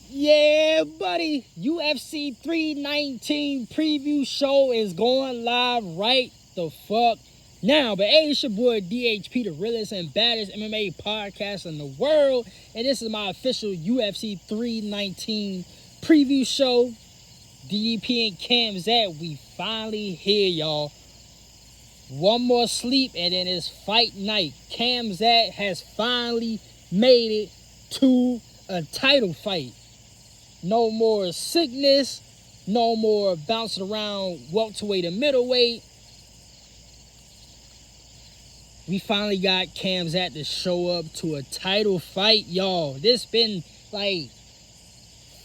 Yeah, buddy. UFC 319 preview show is going live right the fuck now. But hey, it's your boy DHP, the realest and baddest MMA podcast in the world. And this is my official UFC 319 preview show. DDP and KHAMZAT, we finally here, y'all. One more sleep and then it's fight night. KHAMZAT has finally made it to a title fight. No more sickness. No more bouncing around welterweight and middleweight. We finally got KHAMZAT to show up to a title fight, y'all. This been like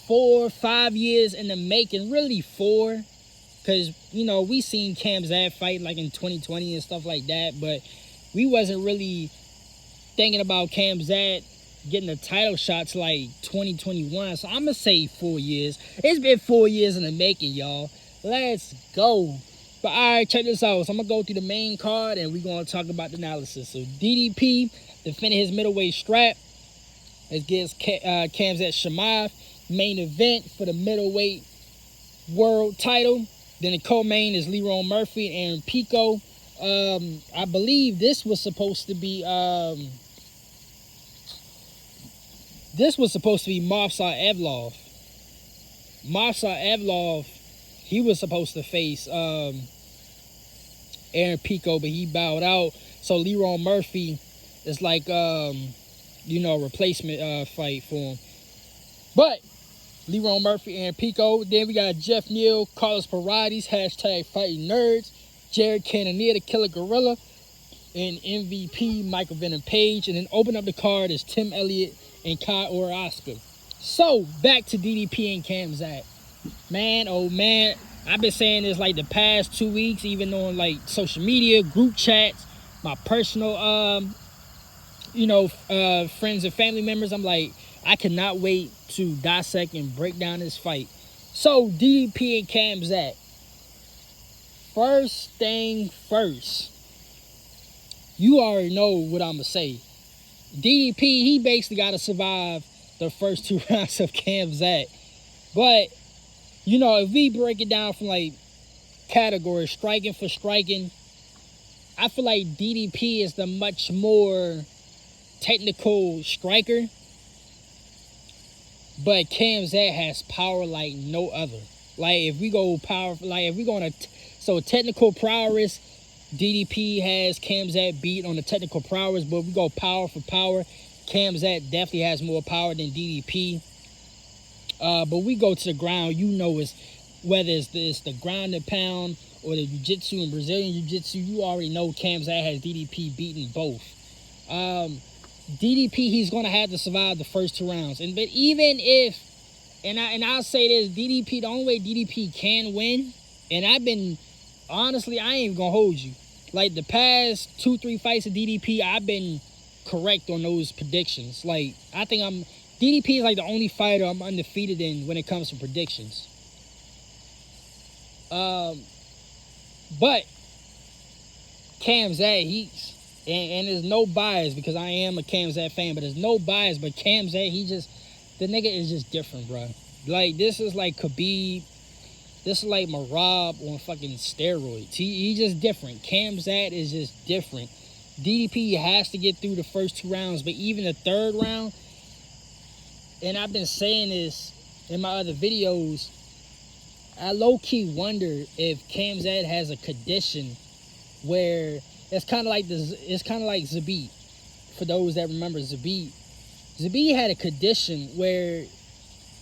4 or 5 years in the making. Really 4. Because, you know, we seen KHAMZAT fight like in 2020 and stuff like that. But we wasn't really thinking about KHAMZAT getting the title shots like 2021. So I'm going to say 4 years. It's been 4 years in the making, y'all. Let's go. But all right, check this out. So I'm going to go through the main card and we're going to talk about the analysis. So DDP defending his middleweight strap against KHAMZAT Chimaev. Main event for the middleweight world title. Then the co-main is Leroy Murphy and Aaron Pico. I believe this was supposed to be Mavsar Evlov. Mavsar Evlov, he was supposed to face Aaron Pico, but he bowed out. So Leroy Murphy is like a replacement fight for him. But Leroy Murphy, Aaron Pico. Then we got Jeff Neal, Carlos Paredes, hashtag Fighting Nerds, Jared Cannonier, the Killer Gorilla, and MVP Michael Venom Page. And then open up the card is Tim Elliott and Kai Oscar. So back to DDP and KHAMZAT. Man, oh man, I've been saying this like the past 2 weeks, even on like social media, group chats, my personal friends and family members. I'm like, I cannot wait to dissect and break down this fight. So, DDP and KHAMZAT. First thing first. You already know what I'm going to say. DDP, he basically got to survive the first 2 rounds of KHAMZAT. But, you know, if we break it down from, like, categories, striking for striking, I feel like DDP is the much more technical striker. But KHAMZAT has power like no other. Like, if we go power, like, if we go on so technical prowess, DDP has KHAMZAT beat on the technical prowess. But if we go power for power, KHAMZAT definitely has more power than DDP. But we go to the ground, you know, whether it's the ground and pound or the jiu-jitsu and Brazilian jiu-jitsu, you already know KHAMZAT has DDP beaten both. DDP, he's going to have to survive the first 2 rounds. But even if, and I'll say this, DDP, the only way DDP can win, and I ain't even going to hold you. Like, the past 2-3 fights of DDP, I've been correct on those predictions. Like, I think DDP is like the only fighter I'm undefeated in when it comes to predictions. But KHAMZAT, and there's no bias because I am a KHAMZAT fan, but there's no bias. But KHAMZAT, the nigga is just different, bro. Like, this is like Khabib. This is like Marab on fucking steroids. He just different. KHAMZAT is just different. DDP has to get through the first 2 rounds, but even the 3rd round, and I've been saying this in my other videos, I low-key wonder if KHAMZAT has a condition where it's kind of like Zabit. For those that remember Zabit had a condition where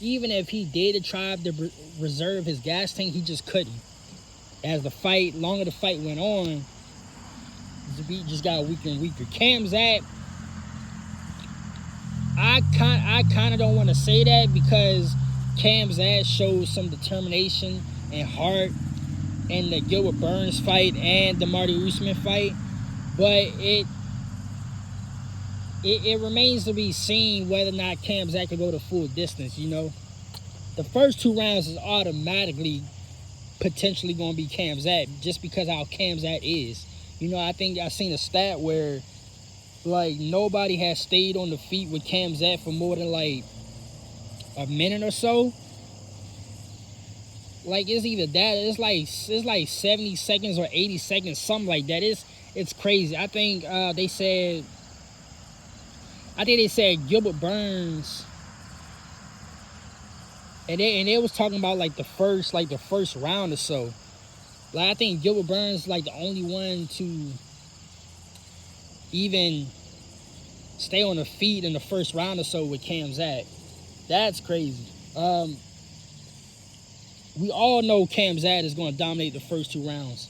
even if he did try to reserve his gas tank, he just couldn't. As the longer the fight went on, Zabit just got weaker and weaker. KHAMZAT, I kind of don't want to say that because KHAMZAT shows some determination and heart in the Gilbert Burns fight and the Marty Usman fight, but it remains to be seen whether or not KHAMZAT can go the full distance. You know, the first 2 rounds is automatically potentially going to be KHAMZAT just because how KHAMZAT is. You know, I think I seen a stat where like nobody has stayed on the feet with KHAMZAT for more than like a minute or so. Like, it's either that, it's like 70 seconds or 80 seconds, something like that. It's crazy. I think they said Gilbert Burns, and they was talking about like the first round or so. Like, I think Gilbert Burns like the only one to even stay on the feet in the first round or so with KHAMZAT. That's crazy. We all know KHAMZAT is going to dominate the first 2 rounds.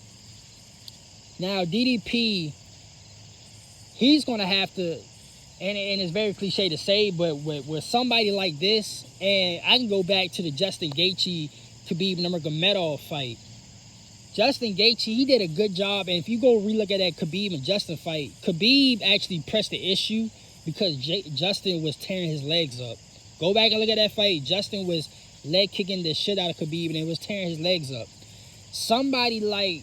Now, DDP, he's going to have to, and it's very cliche to say, but with somebody like this, and I can go back to the Justin Gaethje Khabib Nurmagomedov fight. Justin Gaethje, he did a good job, and if you go relook at that Khabib and Justin fight, Khabib actually pressed the issue because Justin was tearing his legs up. Go back and look at that fight. Justin was leg kicking the shit out of Khabib, and it was tearing his legs up. Somebody like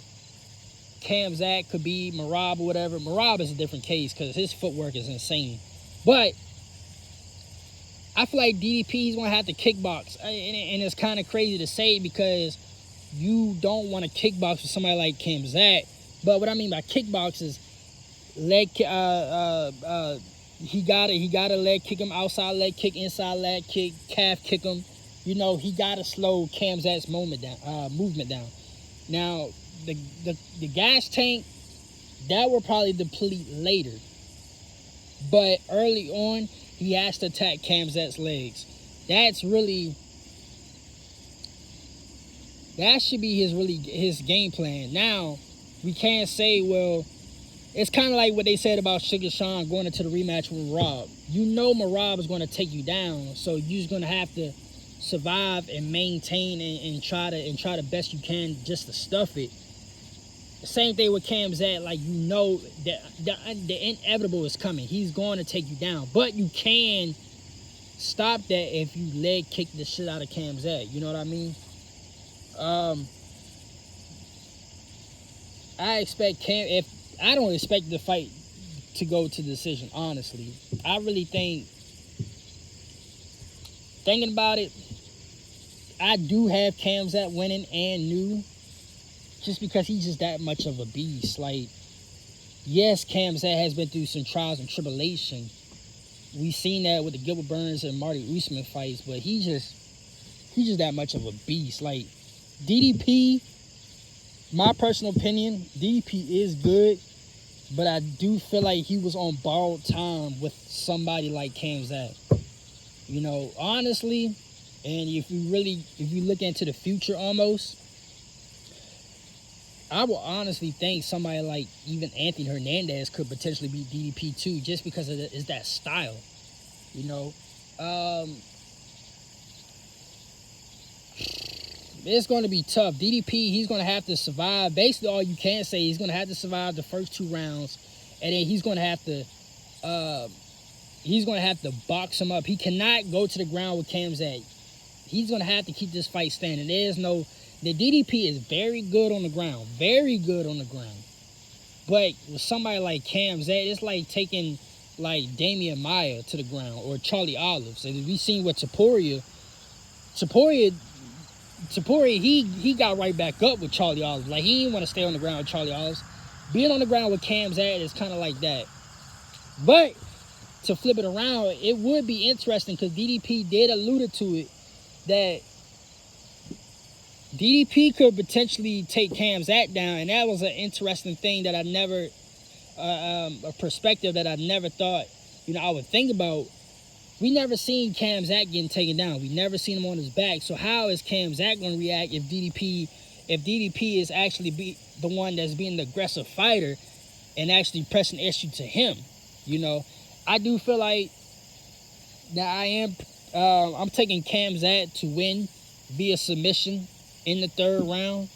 KHAMZAT, Khabib, Merab, or whatever. Merab is a different case because his footwork is insane. But I feel like DDP is going to have to kickbox. And it's kind of crazy to say because you don't want to kickbox with somebody like KHAMZAT. But what I mean by kickbox is leg he gotta leg kick him, outside leg kick, inside leg kick, calf kick him. You know, he gotta slow KHAMZAT's movement down. Now, the gas tank, that will probably deplete later. But early on, he has to attack KHAMZAT's legs. That should be his game plan. Now, we can't say, well, it's kind of like what they said about Sugar Sean going into the rematch with Merab. You know Merab is going to take you down, so you're just going to have to survive and maintain and try the best you can just to stuff it. The same thing with KHAMZAT. Like, you know that the inevitable is coming. He's going to take you down, but you can stop that if you leg kick the shit out of KHAMZAT. You know what I mean? I don't expect the fight to go to decision, honestly. I really thinking about it, I do have KHAMZAT winning and new, just because he's just that much of a beast. Like, yes, KHAMZAT has been through some trials and tribulation. We've seen that with the Gilbert Burns and Marty Usman fights, but he's just that much of a beast. Like, DDP, my personal opinion, DDP is good, but I do feel like he was on borrowed time with somebody like KHAMZAT. You know, honestly, and if you look into the future almost, I will honestly think somebody like even Anthony Hernandez could potentially beat DDP too, just because it's that style. You know, it's going to be tough. DDP, he's going to have to survive. Basically, all you can say, he's going to have to survive the first 2 rounds, and then he's going to have to box him up. He cannot go to the ground with KHAMZAT. He's going to have to keep this fight standing. The DDP is very good on the ground. Very good on the ground. But with somebody like KHAMZAT, it's like taking like Damian Maia to the ground or Charlie Olives. And we've seen what Topuria, he got right back up with Charlie Olives. Like, he didn't want to stay on the ground with Charlie Olives. Being on the ground with KHAMZAT is kind of like that. But to flip it around, it would be interesting because DDP did allude to it, that DDP could potentially take KHAMZAT down, and that was an interesting thing that I never, a perspective that I never thought, I would think about. We never seen KHAMZAT getting taken down. We never seen him on his back. So how is KHAMZAT going to react if DDP is actually the one that's being the aggressive fighter and actually pressing the issue to him? I do feel like that I'm taking KHAMZAT to win via submission in the 3rd round.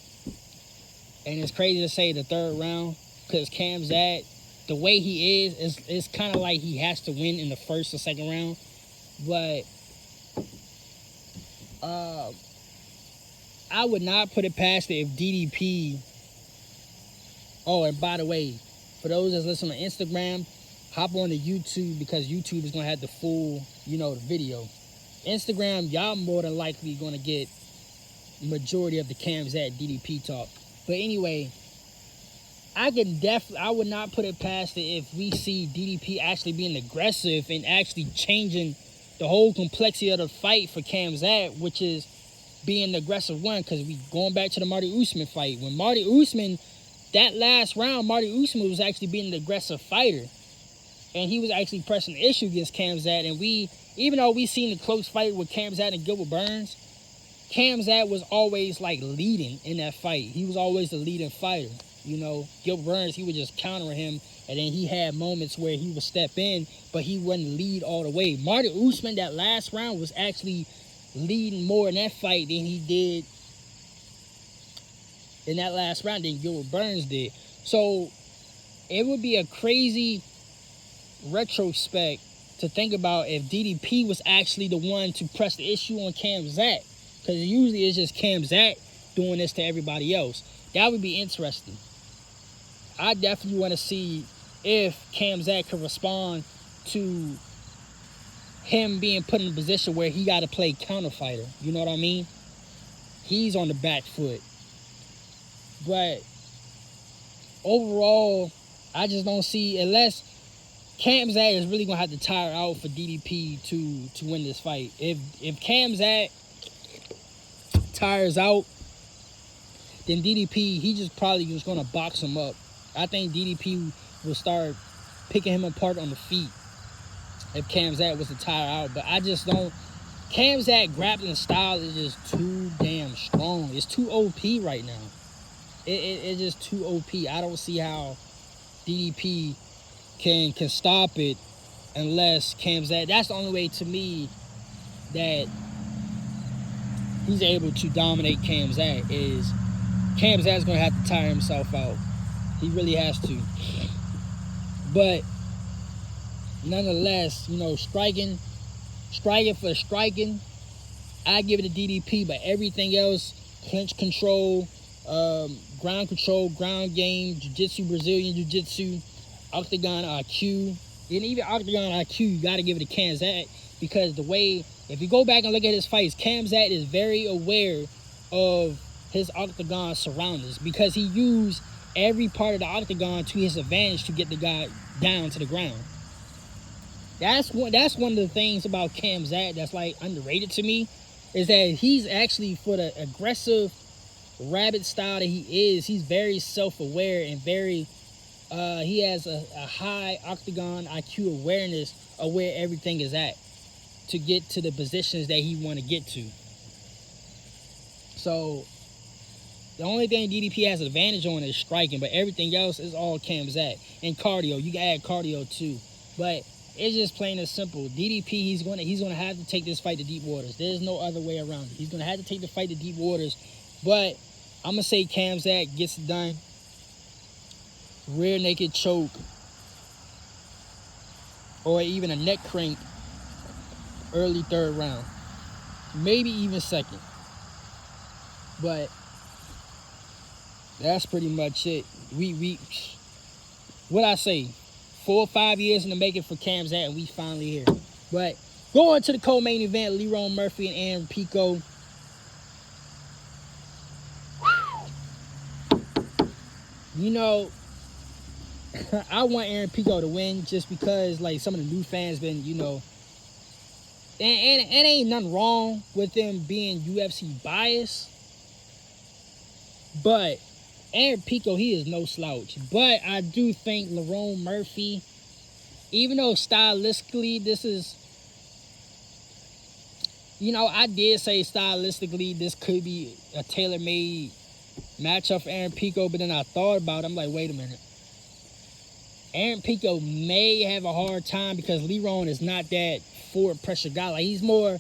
And it's crazy to say the 3rd round because KHAMZAT, the way he is it's kind of like he has to win in the 1st or 2nd round. But I would not put it past it if DDP... Oh, and by the way, for those that's listening on Instagram, hop on to YouTube because YouTube is going to have the full, the video. Instagram, y'all more than likely going to get majority of the KHAMZAT DDP talk. But anyway, I would not put it past it if we see DDP actually being aggressive and actually changing the whole complexity of the fight for KHAMZAT, which is being the aggressive one. Because we going back to the Marty Usman fight. When Marty Usman, that last round, Marty Usman was actually being the aggressive fighter. And he was actually pressing the issue against KHAMZAT. And even though we seen the close fight with KHAMZAT and Gilbert Burns, KHAMZAT was always like leading in that fight. He was always the leading fighter. You know, Gilbert Burns, he would just counter him, and then he had moments where he would step in, but he wouldn't lead all the way. Marty Usman, that last round, was actually leading more in that fight than he did in that last round than Gilbert Burns did. So it would be a crazy retrospect to think about if DDP was actually the one to press the issue on KHAMZAT, because usually it's just KHAMZAT doing this to everybody else. That would be interesting. I definitely want to see if KHAMZAT could respond to him being put in a position where he got to play counter fighter. You know what I mean? He's on the back foot. But overall, I just don't see, unless KHAMZAT is really going to have to tire out for DDP to win this fight. If KHAMZAT tires out, then DDP, he just probably just going to box him up. I think DDP will start picking him apart on the feet if KHAMZAT was to tire out. But I just don't. KHAMZAT grappling style is just too damn strong. It's too OP right now. It's just too OP. I don't see how DDP can stop it unless KHAMZAT. That's the only way to me that he's able to dominate KHAMZAT is KHAMZAT's going to have to tire himself out. He really has to. But nonetheless, you know, striking for striking, I give it a DDP. But everything else, clinch control, ground control, ground game, jiu-jitsu, Brazilian jiu-jitsu, octagon IQ, and even octagon IQ, you got to give it to KHAMZAT, because the way, if you go back and look at his fights, KHAMZAT is very aware of his octagon surroundings, because he used every part of the octagon to his advantage to get the guy down to the ground. That's one of the things about KHAMZAT that's like underrated to me, is that he's actually, for the aggressive rabbit style that he is, he's very self-aware and very he has a high octagon IQ awareness of where everything is at to get to the positions that he want to get to. So the only thing DDP has an advantage on is striking, but everything else is all KHAMZAT. And cardio, you can add cardio too. But it's just plain and simple. DDP, he's gonna have to take this fight to deep waters. There's no other way around it. He's gonna have to take the fight to deep waters. But I'm gonna say KHAMZAT gets it done. Rear naked choke, or even a neck crank early third round, maybe even second. But that's pretty much it. What I say, 4 or 5 years in the making for KHAMZAT, and we finally here. But going to the co-main event, Lerone Murphy and Aaron Pico. You know, I want Aaron Pico to win just because, like, some of the new fans been, you know, and ain't nothing wrong with them being UFC biased, but Aaron Pico, he is no slouch. But I do think Lerone Murphy, even though stylistically this is, you know, I did say stylistically this could be a tailor-made matchup for Aaron Pico, but then I thought about it. I'm like, wait a minute. Aaron Pico may have a hard time because Lerone is not that forward pressure guy. Like, he's more,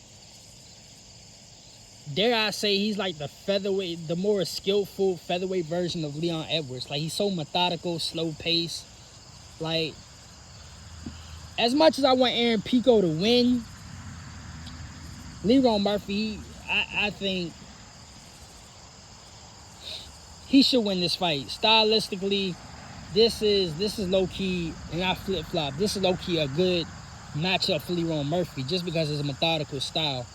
dare I say, he's like the featherweight, the more skillful featherweight version of Leon Edwards. Like, he's so methodical, slow pace. Like, as much as I want Aaron Pico to win, Lerone Murphy, I think he should win this fight. Stylistically, this is low-key, and I flip-flop. This is low-key a good matchup for Lerone Murphy just because it's a methodical style.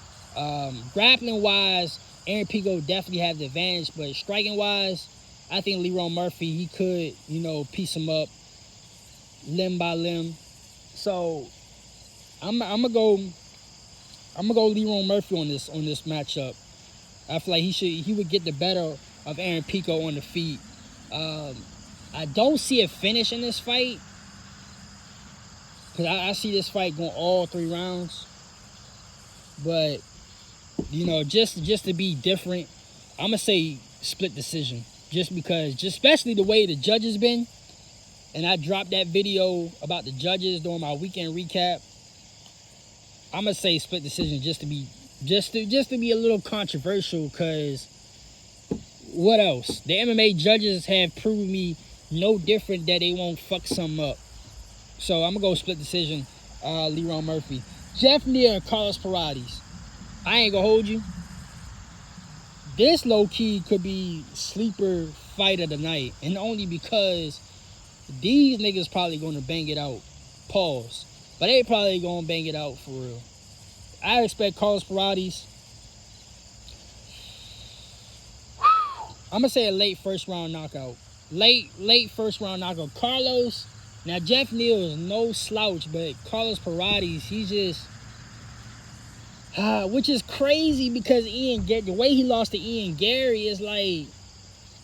Grappling wise, Aaron Pico definitely has the advantage, but striking wise, I think Lerone Murphy, he could, you know, piece him up limb by limb. So I'm gonna go Lerone Murphy on this matchup. I feel like he would get the better of Aaron Pico on the feet. I don't see a finish in this fight because I see this fight going all 3 rounds. But you know, just to be different, I'm gonna say split decision. Just because, just especially the way the judges been, and I dropped that video about the judges during my weekend recap. I'm gonna say split decision just to be a little controversial, because what else? The MMA judges have proven me no different that they won't fuck something up. So I'm gonna go split decision, Lerone Murphy. Jeff Neal and Carlos Paredes. I ain't gonna hold you. This low-key could be sleeper fight of the night, and only because these niggas probably gonna bang it out. Pause. But they probably gonna bang it out for real. I expect Carlos Paredes. I'm gonna say a late first round knockout. Late first round knockout. Carlos. Now Jeff Neal is no slouch, but Carlos Paredes, he just, which is crazy because the way he lost to Ian Gary is like,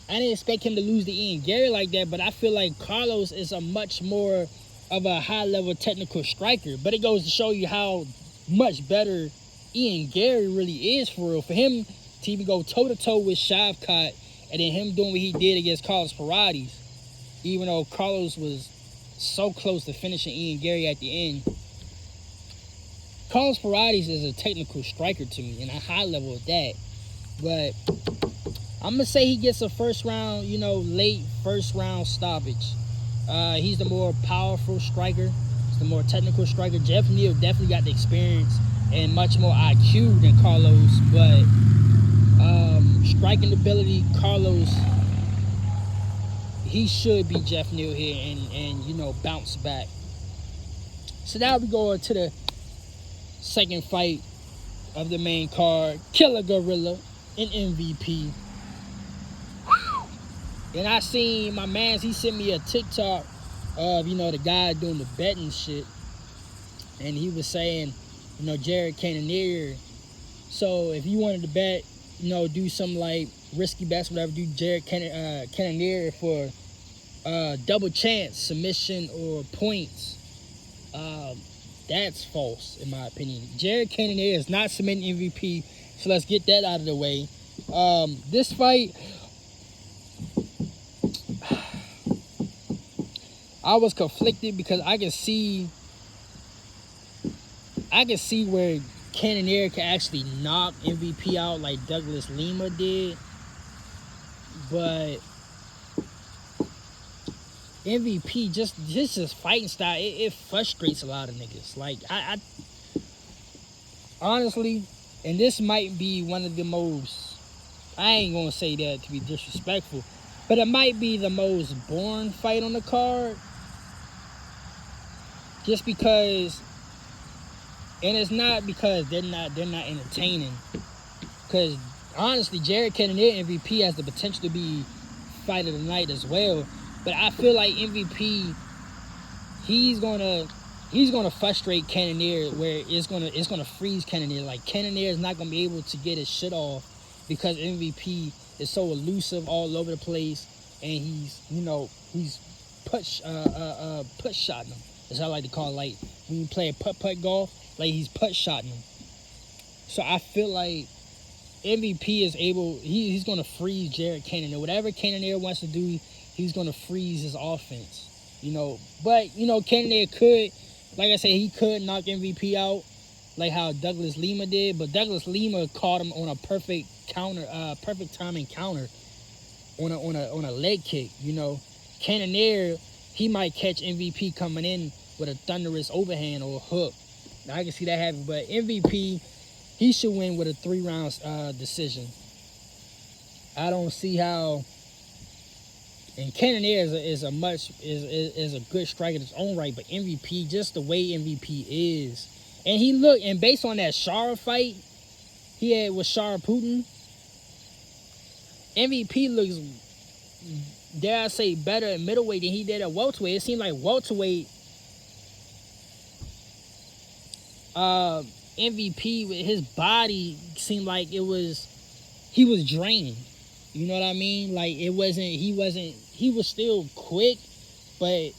I didn't expect him to lose to Ian Gary like that, but I feel like Carlos is a much more of a high-level technical striker. But it goes to show you how much better Ian Gary really is for real. For him to even go toe-to-toe with Shavkat, and then him doing what he did against Carlos Paredes, even though Carlos was so close to finishing Ian Gary at the end. Carlos Paredes is a technical striker to me, and a high level of that. But I'm going to say he gets a first round, you know, late first round stoppage. He's the more powerful striker. He's the more technical striker. Jeff Neal definitely got the experience and much more IQ than Carlos. But striking ability, Carlos, he should be Jeff Neal here and you know, bounce back. So now we go to the second fight of the main card. Killer Gorilla and MVP. And I seen my mans, he sent me a TikTok of, you know, the guy doing the betting shit. And he was saying, you know, Jared Cannonier. So if you wanted to bet, you know, do some like risky bets, whatever, do Jared Cannonier for double chance, submission, or points. That's false, in my opinion. Jared Cannonier is not submitting MVP, so let's get that out of the way. This fight, I was conflicted because I can see where Cannonier can actually knock MVP out like Douglas Lima did, but MVP, just his fighting style, it frustrates a lot of niggas. Like, I honestly, and this might be one of the most, I ain't gonna say that to be disrespectful, but it might be the most boring fight on the card. Just because, and it's not because they're not entertaining. Because honestly, Jared Cannonier MVP has the potential to be fight of the night as well. But I feel like MVP, he's gonna frustrate Cannonier, where it's gonna freeze Cannonier. Like, Cannonier is not gonna be able to get his shit off because MVP is so elusive all over the place, and he's putt-shotting him. That's how I like to call it. Like when you play putt golf, like he's putt-shotting him. So I feel like MVP is able, he's gonna freeze Jared Cannonier. Whatever Cannonier wants to do, he's going to freeze his offense, you know. But, you know, Cannonier could, like I said, he could knock MVP out like how Douglas Lima did. But Douglas Lima caught him on a perfect timing counter on a leg kick, you know. Cannonier, he might catch MVP coming in with a thunderous overhand or a hook. Now, I can see that happen. But MVP, he should win with a 3-round decision. I don't see how And Cannonier is a good striker in its own right, but MVP, just the way MVP is, and and based on that Shara fight he had with Shara Putin, MVP looks, dare I say, better at middleweight than he did at welterweight. It seemed like welterweight, MVP with his body seemed like he was drained. You know what I mean? Like he was still quick, but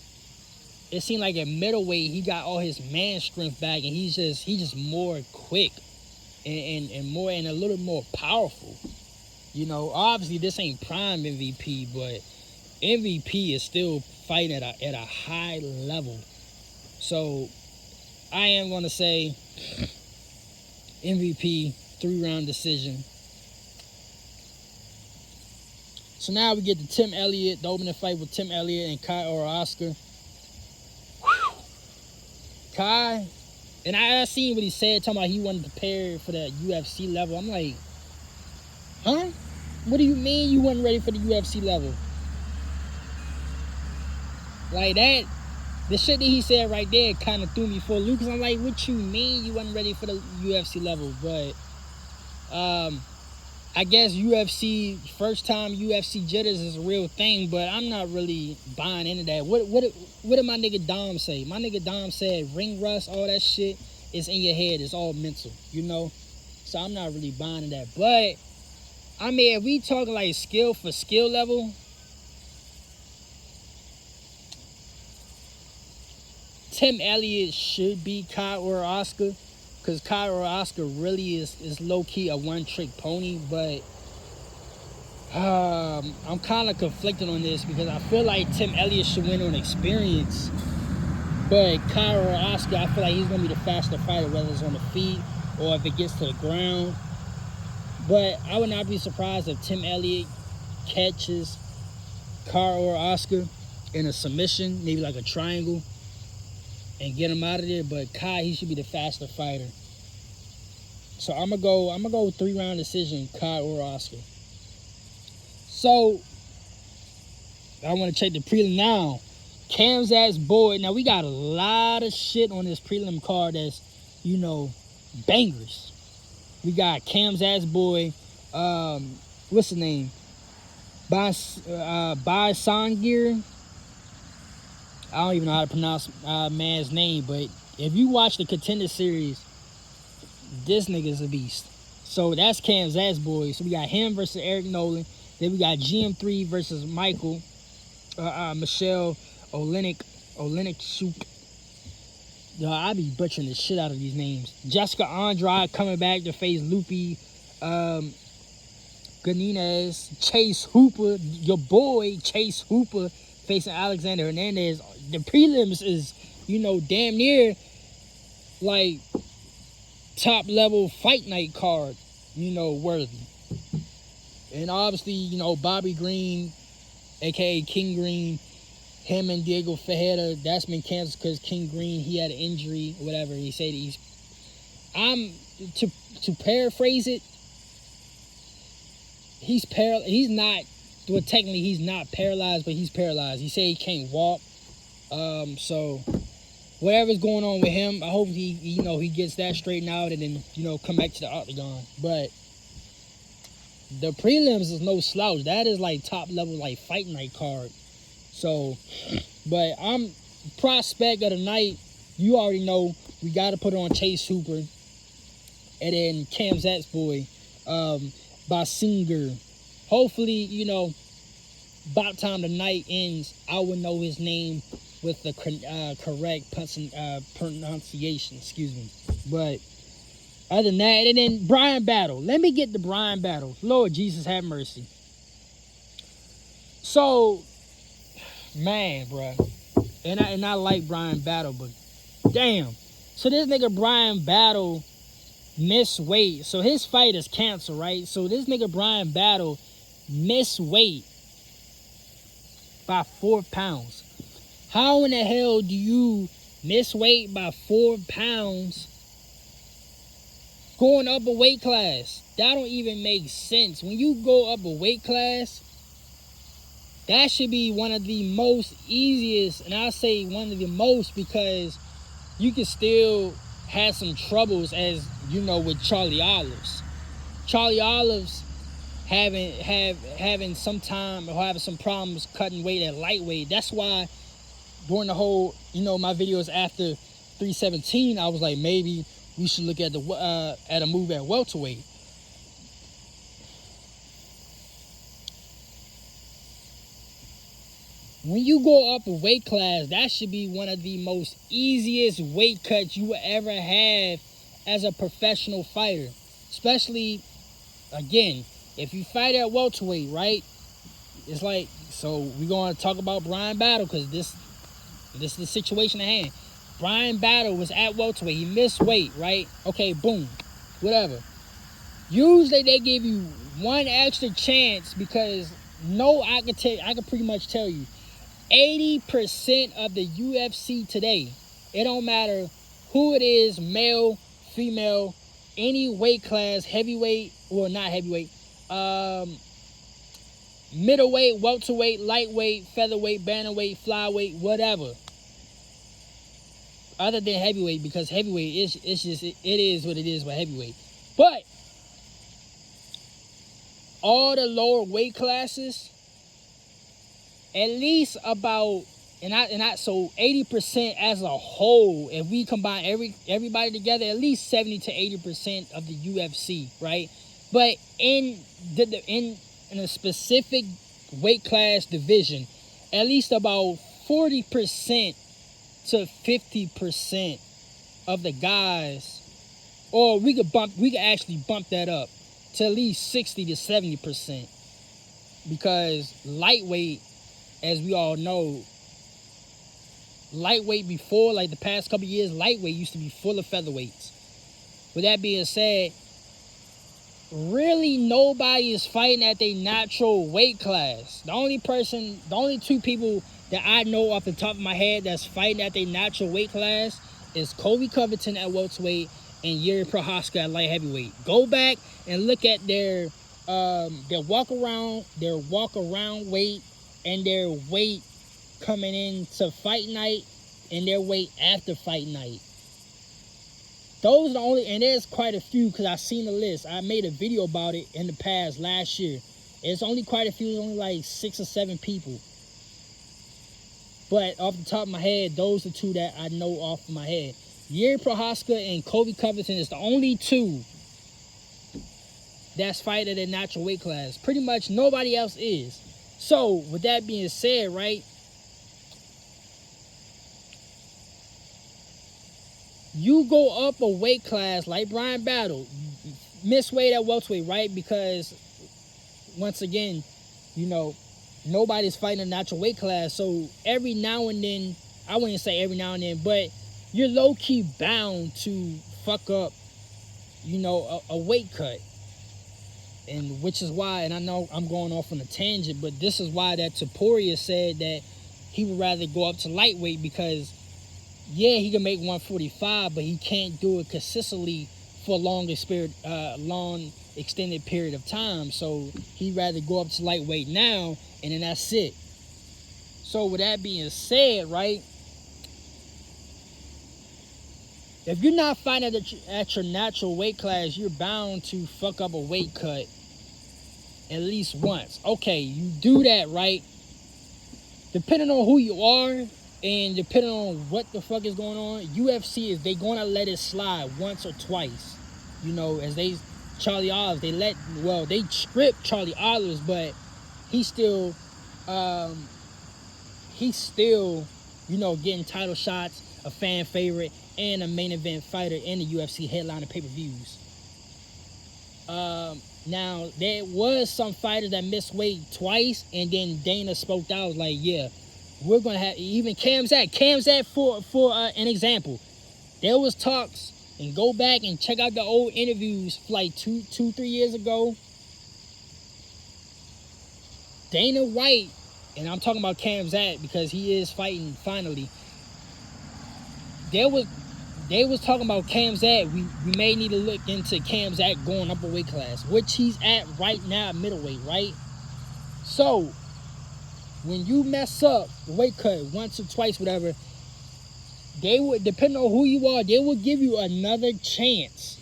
it seemed like at middleweight he got all his man strength back, and he's just more quick and more, and a little more powerful. You know, obviously this ain't prime MVP, but MVP is still fighting at a high level. So I am gonna say MVP 3-round decision. So now we get to Tim Elliott, the opening fight with Tim Elliott and Kai or Oscar. Kai, and I seen what he said, talking about he wasn't prepared for that UFC level. I'm like, huh? What do you mean you wasn't ready for the UFC level? Like that, the shit that he said right there kind of threw me for a loop, because I'm like, what you mean you wasn't ready for the UFC level? But I guess UFC, first time UFC jitters is a real thing, but I'm not really buying into that. What did my nigga Dom say? My nigga Dom said ring rust, all that shit is in your head. It's all mental, you know? So I'm not really buying into that. But, I mean, if we talking like skill for skill level, Tim Elliott should be Kai or Oscar, because Kai or Oscar really is low-key a one-trick pony. But I'm kind of conflicted on this, because I feel like Tim Elliott should win on experience, but Kai or Oscar, I feel like he's going to be the faster fighter, whether it's on the feet or if it gets to the ground. But I would not be surprised if Tim Elliott catches Kai or Oscar in a submission, maybe like a triangle, and get him out of there. But Kai, he should be the faster fighter. So I'm gonna go 3-round decision, Kai or Oscar. So I want to check the prelim now. KHAMZAT's boy. Now we got a lot of shit on this prelim card that's, you know, bangers. We got KHAMZAT's boy. What's the name? Sangir. I don't even know how to pronounce man's name, but if you watch the Contender Series, this nigga's a beast. So that's KHAMZAT's boy. So we got him versus Eric Nolan. Then we got GM3 versus Michelle Olenek-Shuk. Yo, I be butchering the shit out of these names. Jessica Andrade coming back to face Lupi Gonzalez. Chase Hooper, your boy Chase Hooper, facing Alexander Hernandez. The prelims is, you know, damn near like top level fight night card, you know, worthy. And obviously, you know, Bobby Green, aka King Green, him and Diego Ferreira, that's been canceled because King Green, he had an injury, whatever. He said to paraphrase it, he's not, well, technically he's not paralyzed, but he's paralyzed. He said he can't walk. So whatever's going on with him, I hope he gets that straightened out and then, you know, come back to the octagon. But the prelims is no slouch. That is like top level, like fight night card. So, but I'm prospect of the night. You already know we got to put on Chase Hooper, and then KHAMZAT's boy, Basinger. Hopefully, you know, by the time the night ends, I will know his name with the correct pronunciation. Excuse me. But other than that, and then Brian Battle. Let me get the Brian Battle. Lord Jesus, have mercy. So, man, bro, and I like Brian Battle, but damn. So this nigga Brian Battle missed weight. So his fight is canceled, right? So this nigga Brian Battle missed weight by 4 pounds. How in the hell do you miss weight by 4 pounds going up a weight class? That don't even make sense. When you go up a weight class, that should be one of the most easiest, and I say one of the most because you can still have some troubles, as you know, with Charlie Olives. Charlie Olives having some time or having some problems cutting weight at lightweight. That's why during the whole, my videos after 317, I was like, maybe we should look at a move at welterweight. When you go up a weight class, that should be one of the most easiest weight cuts you will ever have as a professional fighter. Especially, again, if you fight at welterweight, right? It's like, so we're going to talk about Brian Battle because this is the situation at hand. Brian Battle was at welterweight. He missed weight, right? Okay, boom, whatever. Usually they give you one extra chance because I can pretty much tell you, 80% of the UFC today, it don't matter who it is, male, female, any weight class, heavyweight, well, not heavyweight, middleweight, welterweight, lightweight, featherweight, bantamweight, flyweight, whatever. Other than heavyweight, because heavyweight it is what it is with heavyweight. But all the lower weight classes, at least about so 80% as a whole, if we combine everybody together, at least 70 to 80% of the UFC, right? But in a specific weight class division, at least about 40% to 50% of the guys, or we could actually bump that up to at least 60 to 70%, because lightweight, as we all know, lightweight before, like the past couple years, lightweight used to be full of featherweights. With that being said, really nobody is fighting at their natural weight class. The only two people that I know off the top of my head that's fighting at their natural weight class is Colby Covington at welterweight and Yuri Prochazka at light heavyweight. Go back and look at their walk around weight and their weight coming into fight night and their weight after fight night. Those are the only, and there's quite a few because I've seen the list. I made a video about it in the past last year. It's only quite a few, it's only like 6 or 7 people. But off the top of my head, those are two that I know off of my head. Yuri Prochazka and Colby Covington is the only two that's fighting at a natural weight class. Pretty much nobody else is. So, with that being said, right, you go up a weight class like Brian Battle, miss weight at welterweight, right? Because, once again, nobody's fighting a natural weight class. So, every now and then, I wouldn't say every now and then, but you're low-key bound to fuck up, a weight cut. And which is why, and I know I'm going off on a tangent, but this is why that Topuria said that he would rather go up to lightweight because, yeah, he can make 145, but he can't do it consistently for a long extended period of time. So he'd rather go up to lightweight now, and then that's it. So with that being said, right, if you're not fighting at your natural weight class, you're bound to fuck up a weight cut at least once. Okay, you do that, right? Depending on who you are and depending on what the fuck is going on, UFC they gonna let it slide once or twice. As Charlie Olives, they stripped Charlie Olives, but he's still getting title shots, a fan favorite, and a main event fighter in the UFC headliner pay-per-views. Now, there was some fighters that missed weight twice, and then Dana spoke out, was like, yeah, we're going to have, even KHAMZAT for an example. There was talks, and go back and check out the old interviews like 3 years ago. Dana White, and I'm talking about KHAMZAT because he is fighting finally. They was talking about KHAMZAT. We may need to look into KHAMZAT going up a weight class, which he's at right now at middleweight, right? So, when you mess up the weight cut once or twice, whatever, they would, depending on who you are, they will give you another chance.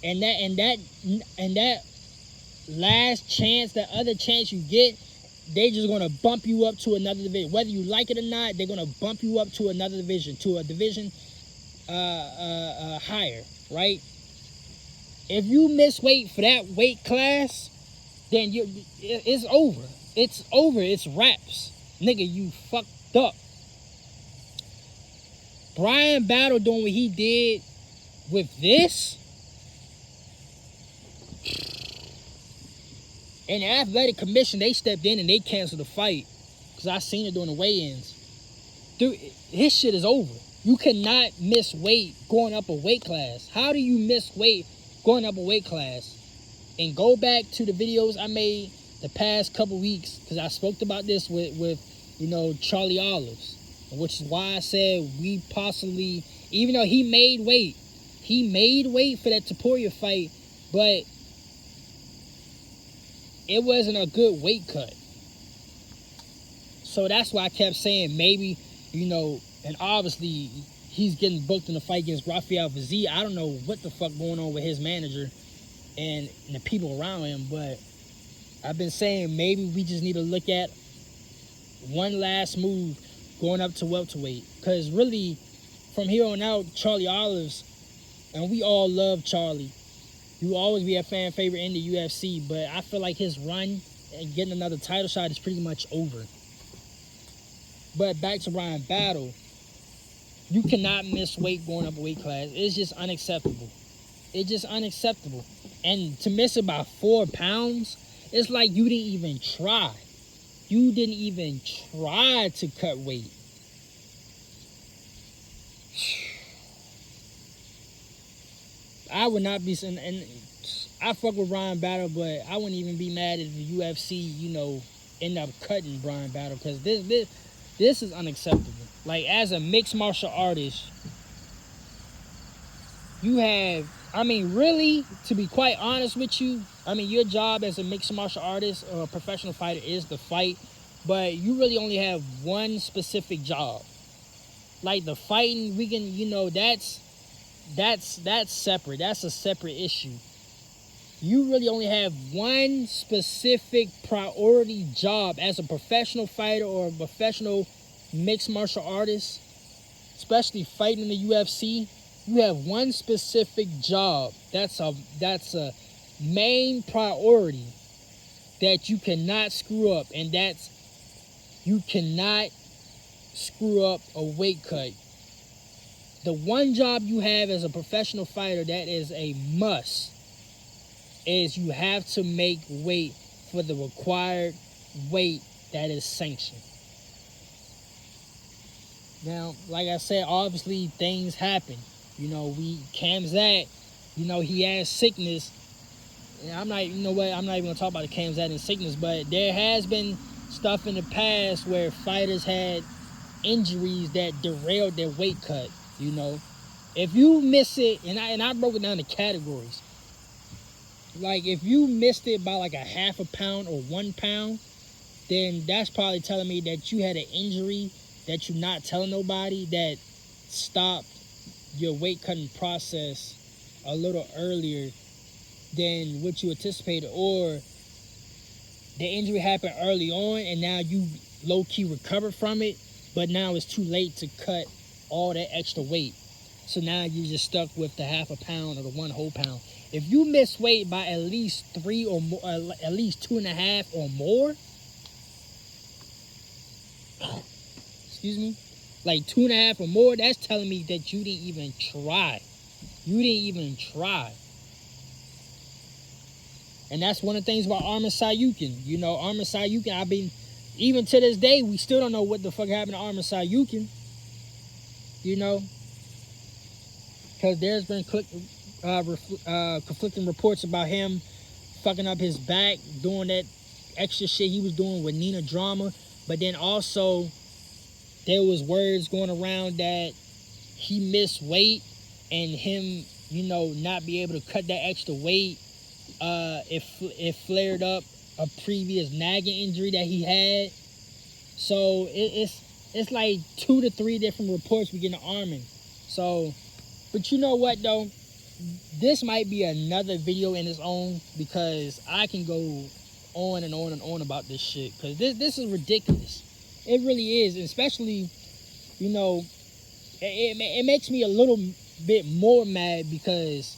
And that last chance, that other chance you get, they just gonna bump you up to another division. Whether you like it or not, they're gonna bump you up to another division, to a division higher, right? If you miss weight for that weight class, then it's over. It's over. It's wraps. Nigga, you fucked up. Brian Battle doing what he did with this, and the athletic commission, they stepped in and they canceled the fight. Because I seen it during the weigh-ins. Dude, his shit is over. You cannot miss weight going up a weight class. How do you miss weight going up a weight class? And go back to the videos I made the past couple weeks, because I spoke about this with Charlie Olives. Which is why I said we possibly, even though he made weight for that Topuria fight, but it wasn't a good weight cut. So that's why I kept saying maybe, and obviously he's getting booked in the fight against Rafael Fiziev. I don't know what the fuck going on with his manager and the people around him, but I've been saying maybe we just need to look at one last move going up to welterweight. Because really, from here on out, Charlie Olives, and we all love Charlie. He will always be a fan favorite in the UFC, but I feel like his run and getting another title shot is pretty much over. But back to Brian Battle, you cannot miss weight going up a weight class. It's just unacceptable. It's just unacceptable. And to miss it by 4 pounds, it's like you didn't even try. You didn't even try to cut weight. I would not be, and I fuck with Brian Battle, but I wouldn't even be mad if the UFC, end up cutting Brian Battle, because this is unacceptable. Like, as a mixed martial artist, you have, really, to be quite honest with you, your job as a mixed martial artist or a professional fighter is to fight, but you really only have one specific job. Like, the fighting, we can, that's separate. That's a separate issue. You really only have one specific priority job as a professional fighter or a professional mixed martial artist, especially fighting in the UFC. You have one specific job. That's a main priority that you cannot screw up, and that's you cannot screw up a weight cut. The one job you have as a professional fighter that is a must is you have to make weight for the required weight that is sanctioned. Now, like I said, obviously things happen. KHAMZAT, he has sickness. And I'm not even gonna talk about the KHAMZAT and sickness, but there has been stuff in the past where fighters had injuries that derailed their weight cut. If you miss it, and I broke it down to categories. Like, if you missed it by like a half a pound or 1 pound, then that's probably telling me that you had an injury that you're not telling nobody that stopped your weight cutting process a little earlier than what you anticipated, or the injury happened early on and now you low-key recovered from it, but now it's too late to cut all that extra weight. So now you're just stuck with the half a pound or the 1 whole pound. If you miss weight by at least 3 or more, at least 2.5 or more, excuse me, like 2.5 or more, that's telling me that you didn't even try. You didn't even try. And that's one of the things about Arman Sayukin. Arman Sayukin, even to this day, we still don't know what the fuck happened to Arman Sayukin. Because there's been conflicting reports about him fucking up his back, doing that extra shit he was doing with Nina Drama. But then also, there was words going around that he missed weight, and him, not be able to cut that extra weight, it flared up a previous nagging injury that he had. So it's like 2 to 3 different reports we get in the Army. So, but you know what though? This might be another video in its own, because I can go on and on and on about this shit, because this is ridiculous. It really is, and especially, you know, it makes me a little bit more mad because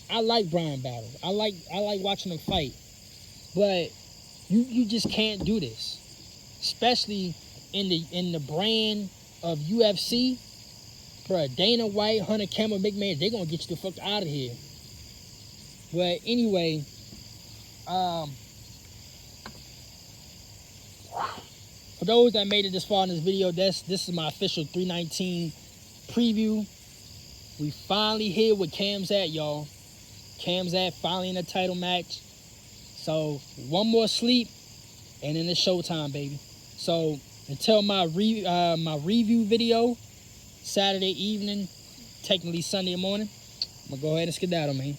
I like Brian Battle. I like watching him fight, but you just can't do this, especially in the brand of UFC. Bruh, Dana White, Hunter Campbell, McMahon, they gonna get you the fuck out of here. But anyway, for those that made it this far in this video, this is my official 319 preview. We finally here with KHAMZAT, y'all. KHAMZAT finally in a title match. So one more sleep, and then it's showtime, baby. So until my review video Saturday evening, technically Sunday morning, I'm gonna go ahead and skedaddle, man.